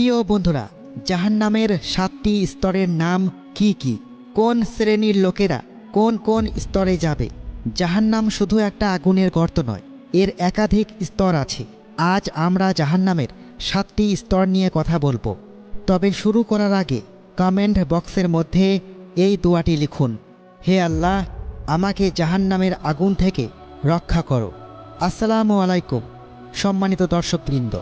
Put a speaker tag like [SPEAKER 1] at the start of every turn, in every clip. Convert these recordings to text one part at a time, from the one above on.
[SPEAKER 1] প্রিয় বন্ধুরা, জাহান্নামের 7টি স্তরের নাম কি কি? কোন শ্রেণীর লোকেরা কোন কোন স্তরে যাবে? জাহান্নাম শুধু একটা আগুনের গর্ত নয়, এর একাধিক স্তর আছে। আজ আমরা জাহান্নামের 7টি স্তর নিয়ে কথা বলবো। তবে শুরু করার আগে কমেন্ট বক্সের মধ্যে এই দোয়াটি লিখুন, হে আল্লাহ, আমাকে জাহান্নামের আগুন থেকে রক্ষা করো। আসসালামু আলাইকুম সম্মানিত দর্শকবৃন্দ।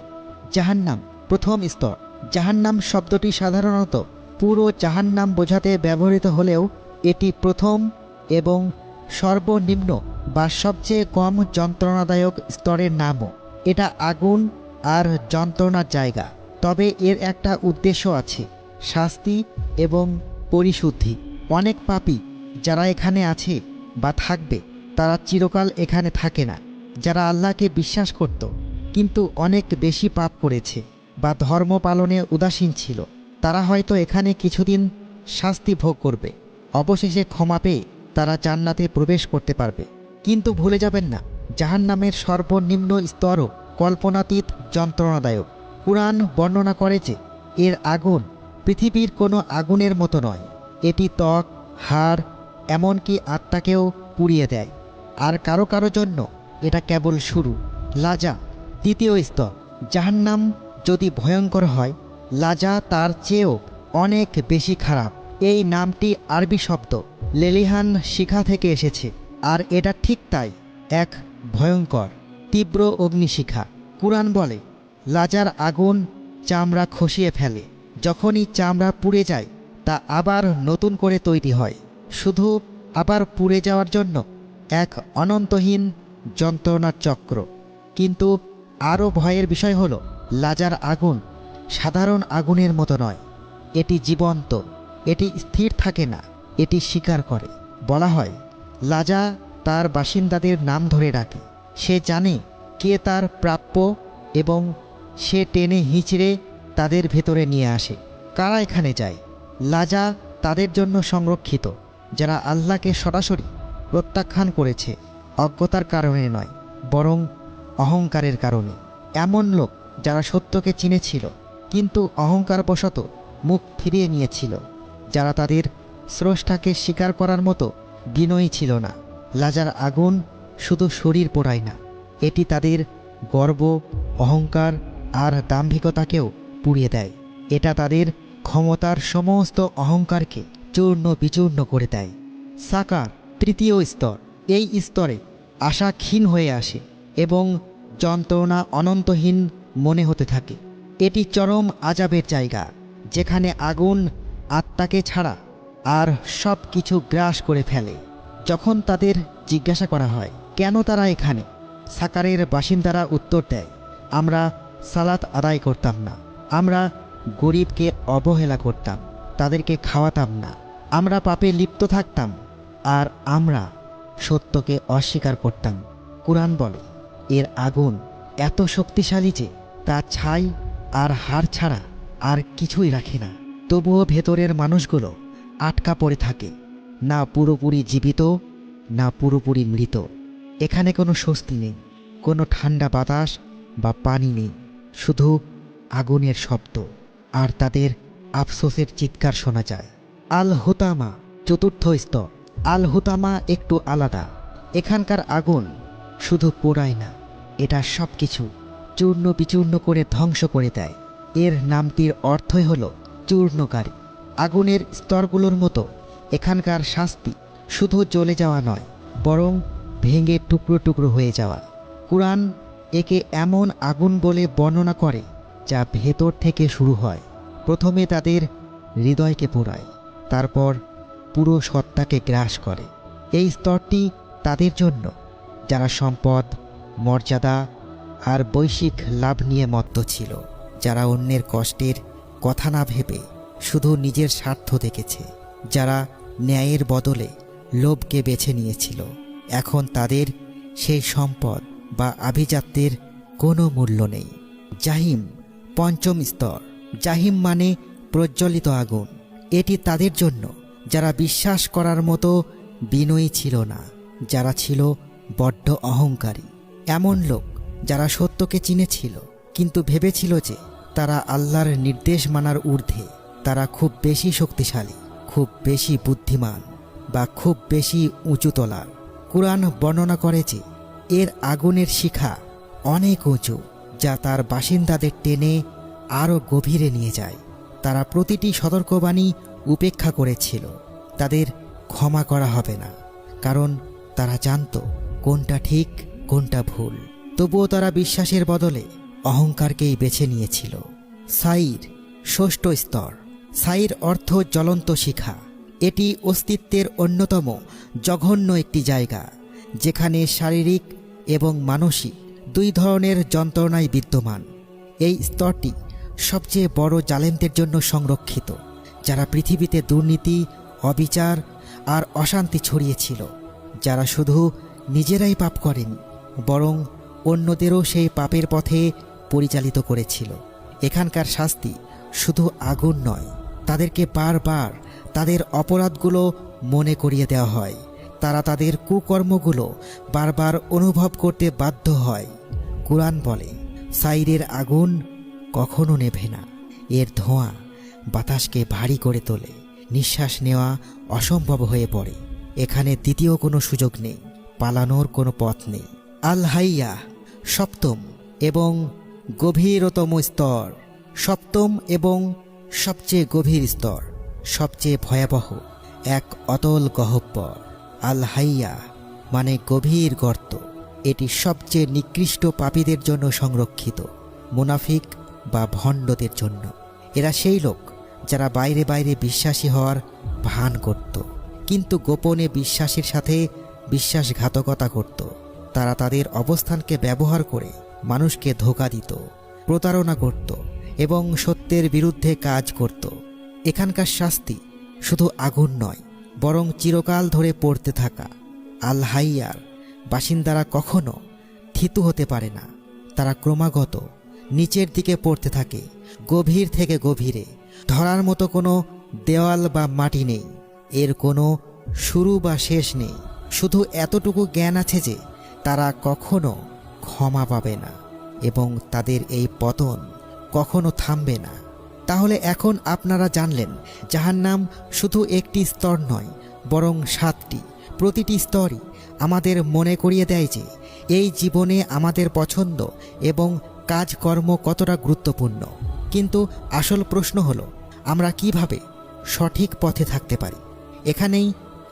[SPEAKER 1] জাহান্নাম প্রথম স্তর। জাহান্নাম শব্দটি সাধারণত পুরো জাহান্নাম বোঝাতে ব্যবহৃত হলেও এটি প্রথম এবং সর্বনিম্ন বা সবচেয়ে কম যন্ত্রণাদায়ক স্তরের নামও। এটা আগুন আর যন্ত্রণার জায়গা। তবে এর একটা উদ্দেশ্য আছে, শাস্তি এবং পরিশুদ্ধি। অনেক পাপী যারা এখানে আছে বা থাকবে তারা চিরকাল এখানে থাকে না। যারা আল্লাহকে বিশ্বাস করত কিন্তু অনেক বেশি পাপ করেছে বা ধর্ম পালনে উদাসীন ছিল, তারা হয়তো এখানে কিছুদিন শাস্তি ভোগ করবে। অবশেষে ক্ষমা পেয়ে তারা জান্নাতে প্রবেশ করতে পারবে। কিন্তু ভুলে যাবেন না, জাহান্নামের সর্বনিম্ন স্তরও কল্পনাতীত যন্ত্রণাদায়ক। কুরআন বর্ণনা করে যে এর আগুন পৃথিবীর কোনো আগুনের মতো নয়। এটি ত্বক, হাড়, এমনকি আত্মাকেও পুড়িয়ে দেয়। আর কারো কারো জন্য এটা কেবল শুরু। লাজা দ্বিতীয় স্তর। জাহান্নাম যদি ভয়ঙ্কর হয়, লাজা তার চেয়েও অনেক বেশি খারাপ। এই নামটি আরবি শব্দ লেলিহান শিখা থেকে এসেছে, আর এটা ঠিক তাই, এক ভয়ঙ্কর তীব্র অগ্নিশিখা। কুরআন বলে, লাজার আগুন চামড়া খসিয়ে ফেলে। যখনই চামড়া পুড়ে যায় তা আবার নতুন করে তৈরি হয়, শুধু আবার পুড়ে যাওয়ার জন্য। এক অনন্তহীন যন্ত্রণার চক্র। কিন্তু আরও ভয়ের বিষয় হলো, লাজার আগুন সাধারণ আগুনের মতো নয়। এটি জীবন্ত, এটি স্থির থাকে না, এটি শিকার করে। বলা হয়, লাজা তার বাসিন্দাদের নাম ধরে ডাকে। সে জানে কে তার প্রাপ্য এবং সে টেনে হিঁচড়ে তাদের ভেতরে নিয়ে আসে। কারা এখানে যায়? লাজা তাদের জন্য সংরক্ষিত যারা আল্লাহকে সরাসরি প্রত্যাখ্যান করেছে, অজ্ঞতার কারণে নয়, বরং অহংকারের কারণে। এমন লোক যারা সত্যকে চিনেছিল কিন্তু অহংকারবশত মুখ ফিরিয়ে নিয়েছিল, যারা তাদের স্রষ্টাকে স্বীকার করার মতো বিনয়ী ছিল না। লাজার আগুন শুধু শরীর পোড়ায় না, এটি তাদের গর্ব, অহংকার আর দাম্ভিকতাকেও পুড়িয়ে দেয়। এটা তাদের ক্ষমতার সমস্ত অহংকারকে চূর্ণ বিচূর্ণ করে দেয়। সাকার তৃতীয় স্তর। এই স্তরে আশা ক্ষীণ হয়ে আসে এবং যন্ত্রণা অনন্তহীন মনে হতে থাকে। এটি চরম আযাবের জায়গা, যেখানে আগুন আত্মাকে ছাড়া আর সব কিছু গ্রাস করে ফেলে। যখন তাদের জিজ্ঞাসা করা হয় কেন তারা এখানে, সাকারের বাসিন্দারা উত্তর দেয়, আমরা সালাত আদায় করতাম না, আমরা গরিবকে অবহেলা করতাম, তাদেরকে খাওয়াতাম না, আমরা পাপে লিপ্ত থাকতাম, আর আমরা সত্যকে অস্বীকার করতাম। কুরআন বলে, এর আগুন এত শক্তিশালী যে তা ছাই আর হাড় ছাড়া আর কিছুই রাখে না। তবুও ভেতরের মানুষগুলো আটকা পড়ে থাকে, না পুরোপুরি জীবিত, না পুরোপুরি মৃত। এখানে কোনো স্বস্তি নেই, কোনো ঠান্ডা বাতাস বা পানি নেই, শুধু আগুনের শব্দ আর তাদের আফসোসের চিৎকার শোনা যায়। আল হুতামা চতুর্থ স্তর। আল হুতামা একটু আলাদা। এখানকার আগুন শুধু পোড়ায় না, এটা সব কিছু চূর্ণ বিচূর্ণ করে ধ্বংস করে দেয়। এর নামটির অর্থই হলো চূর্ণকারী। আগুনের স্তরগুলোর মতো এখানকার শাস্তি শুধু জ্বলে যাওয়া নয়, বরং ভেঙে টুকরো টুকরো হয়ে যাওয়া। কুরআন একে এমন আগুন বলে বর্ণনা করে যা ভেতর থেকে শুরু হয়। প্রথমে তাদের হৃদয়কে পোড়ায়, তারপর পুরো সত্তাকে গ্রাস করে। এই স্তরটি তাদের জন্য যারা সম্পদ, মর্যাদা আর বৈশ্বিক লাভ নিয়ে মত্ত ছিল, যারা অন্যের কষ্টের কথা না ভেবে শুধু নিজের স্বার্থ দেখেছে, যারা ন্যায়ের বদলে লোভকে বেছে নিয়েছিল। এখন তাদের সেই সম্পদ বা আভিজাত্যের কোনো মূল্য নেই। জাহিম পঞ্চম স্তর। জাহিম মানে প্রজ্বলিত আগুন। এটি তাদের জন্য যারা বিশ্বাস করার মতো বিনয়ী ছিল না, যারা ছিল বড্ড অহংকারী। এমন লোক যারা সত্যকে চিনেছিল কিন্তু ভেবেছিল যে তারা আল্লাহর নির্দেশ মানার ঊর্ধ্বে, তারা খুব বেশি শক্তিশালী, খুব বেশি বুদ্ধিমান বা খুব বেশি উঁচুতলার। কুরআন বর্ণনা করে যে এর আগুনের শিখা অনেক উঁচু, যা তার বাসিন্দাদের টেনে আরও গভীরে নিয়ে যায়। তারা প্রতিটি সতর্কবাণী উপেক্ষা করেছিল। তাদের ক্ষমা করা হবে না, কারণ তারা জানত কোনটা ঠিক কোনটা ভুল। তবুও তারা বিশ্বাসের বদলে অহংকারকেই বেছে নিয়েছিল। সাইর, ষষ্ঠ স্তর। সাইর অর্থ জ্বলন্ত শিখা। এটি অস্তিত্বের অন্যতম জঘন্য একটি জায়গা, যেখানে শারীরিক এবং মানসিক দুই ধরনের যন্ত্রণাই বিদ্যমান। এই স্তরটি সবচেয়ে বড় জালেমদের জন্য সংরক্ষিত, যারা পৃথিবীতে দুর্নীতি, অবিচার আর অশান্তি ছড়িয়েছিল, যারা শুধু নিজেরাই পাপ করেনি, বরং অন্যদেরও সেই পাপের পথে পরিচালিত করেছিল। এখানকার শাস্তি শুধু আগুন নয়, তাদেরকে বারবার তাদের অপরাধগুলো মনে করিয়ে দেওয়া হয়। তারা তাদের কুকর্মগুলো বারবার অনুভব করতে বাধ্য হয়। কুরআন বলে, সাইরের আগুন কখনো নেভে না। এর ধোঁয়া বাতাসকে ভারী করে তোলে, নিঃশ্বাস নেওয়া অসম্ভব হয়ে পড়ে। এখানে দ্বিতীয় কোনো সুযোগ নেই, পালানোর কোনো পথ নেই। আল হাইয়া, সপ্তম এবং গভীরতম স্তর। সপ্তম এবং সবচেয়ে গভীর স্তর, সবচেয়ে ভয়াবহ, এক অতল গহ্বর। আল হাইয়া মানে গভীর গর্ত। এটি সবচেয়ে নিকৃষ্ট পাপীদের জন্য সংরক্ষিত, মুনাফিক বা ভণ্ডদের জন্য। এরা সেই লোক যারা বাইরে বাইরে বিশ্বাসী হওয়ার ভান করত, কিন্তু গোপনে বিশ্বাসের সাথে বিশ্বাসঘাতকতা করত। তারা তাদের অবস্থানকে ব্যবহার করে মানুষকে ধোঁকা দিত, প্রতারণা করত এবং সত্যের বিরুদ্ধে কাজ করত। এখানকার শাস্তি শুধু আগুন নয়, বরং চিরকাল ধরে পড়তে থাকা। আল হাইয়ার বাসিন্দারা কখনো থিতু হতে পারে না। তারা ক্রমাগত নিচের দিকে পড়তে থাকে, গভীর থেকে গভীরে। ধরার মতো কোনো দেওয়াল বা মাটি নেই, এর কোনো শুরু বা শেষ নেই। শুধু এতটুকু জ্ঞান আছে যে তারা কখনো ক্ষমা পাবে না এবং তাদের এই পতন কখনো থামবে না। তাহলে এখন আপনারা জানলেন, জাহান্নাম শুধু একটি স্তর নয়, বরং 7টি। প্রতিটি স্তরই আমাদের মনে করিয়ে দেয় যে এই জীবনে আমাদের পছন্দ এবং কাজকর্ম কতটা গুরুত্বপূর্ণ। কিন্তু আসল প্রশ্ন হলো, আমরা কিভাবে সঠিক পথে থাকতে পারি? এখানেই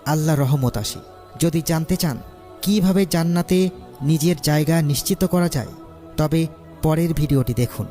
[SPEAKER 1] আল্লাহর রহমত আসে। যদি জানতে চান কিভাবে জান্নাতে নিজের জায়গা নিশ্চিত করা যায়, তবে পরের ভিডিওটি দেখুন।